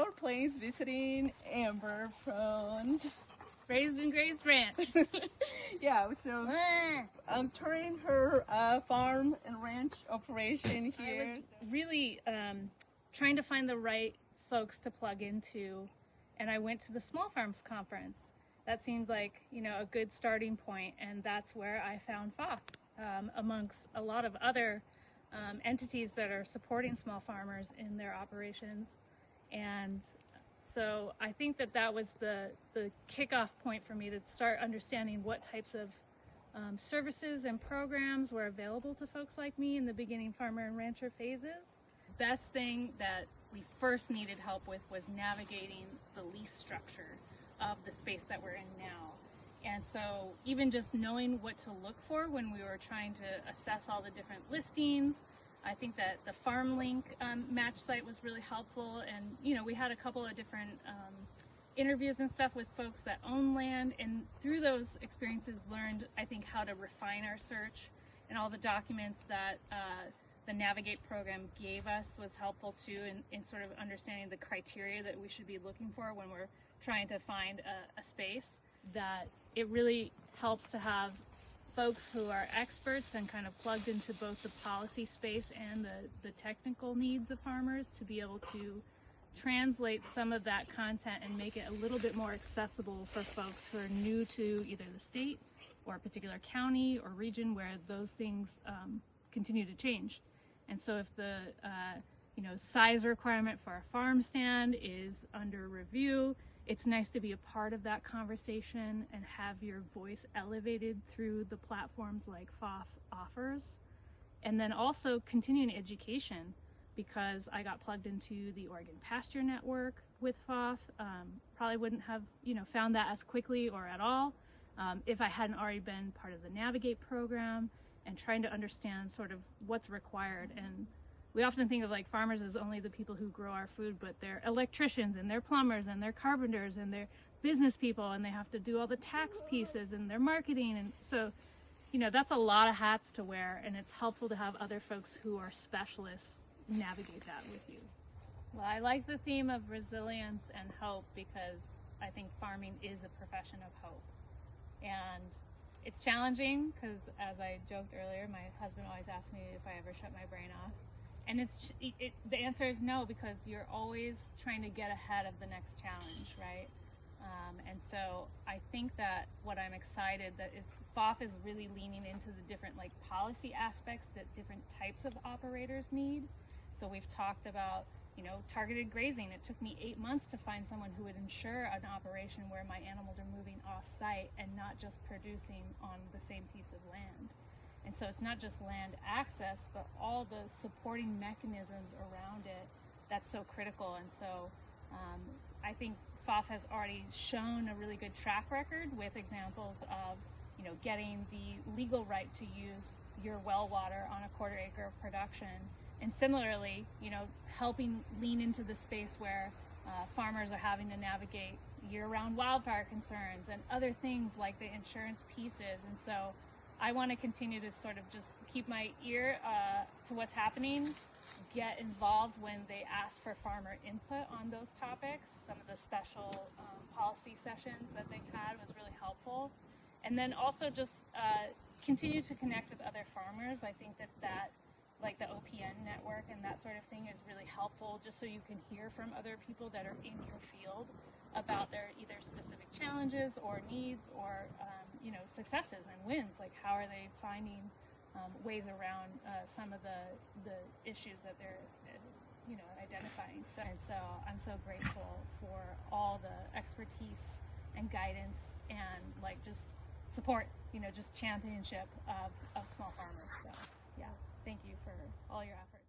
North Plains visiting Amber from Raised and Grazed Ranch. yeah, so I'm touring her farm and ranch operation here. I was really trying to find the right folks to plug into, and I went to the Small Farms Conference. That seemed like, you know, a good starting point, and that's where I found FoFF, amongst a lot of other entities that are supporting small farmers in their operations. And so I think that that was the kickoff point for me to start understanding what types of services and programs were available to folks like me in the beginning farmer and rancher phases. Best thing that we first needed help with was navigating the lease structure of the space that we're in now. And so even just knowing what to look for when we were trying to assess all the different listings, I think that the FarmLink match site was really helpful. And, you know, we had a couple of different interviews and stuff with folks that own land. And through those experiences learned, I think, how to refine our search, and all the documents that the Navigate program gave us was helpful too in sort of understanding the criteria that we should be looking for when we're trying to find a space. That it really helps to have folks who are experts and kind of plugged into both the policy space and the technical needs of farmers to be able to translate some of that content and make it a little bit more accessible for folks who are new to either the state or a particular county or region where those things continue to change. And so if the you know, size requirement for a farm stand is under review, it's nice to be a part of that conversation and have your voice elevated through the platforms like FoFF offers. And then also continuing education, because I got plugged into the Oregon Pasture Network with FoFF. Probably wouldn't have, you know, found that as quickly or at all if I hadn't already been part of the Navigate program and trying to understand sort of what's required. And we often think of like farmers as only the people who grow our food, but they're electricians and they're plumbers and they're carpenters and they're business people, and they have to do all the tax pieces and their marketing. And so, you know, that's a lot of hats to wear, and it's helpful to have other folks who are specialists navigate that with you. Well, I like the theme of resilience and hope, because I think farming is a profession of hope. And it's challenging because, as I joked earlier, my husband always asks me if I ever shut my brain off. And the answer is no, because you're always trying to get ahead of the next challenge, right? And so I think that what I'm excited that is FoFF is really leaning into the different like policy aspects that different types of operators need. So we've talked about, you know, targeted grazing. It took me 8 months to find someone who would ensure an operation where my animals are moving off-site and not just producing on the same piece of land. And so it's not just land access, but all the supporting mechanisms around it that's so critical. And so I think FoFF has already shown a really good track record with examples of, you know, getting the legal right to use your well water on a quarter acre of production. And similarly, you know, helping lean into the space where farmers are having to navigate year-round wildfire concerns and other things like the insurance pieces. And so I want to continue to sort of just keep my ear to what's happening, get involved when they ask for farmer input on those topics. Some of the special policy sessions that they've had was really helpful. And then also just continue to connect with other farmers. I think that like the OPN network and that sort of thing is really helpful, just so you can hear from other people that are in your field about their either specific challenges or needs or you know, successes and wins. Like how are they finding ways around some of the issues that they're you know, identifying. And so I'm so grateful for all the expertise and guidance and like just support, you know, just championship of small farmers. So yeah, thank you for all your efforts.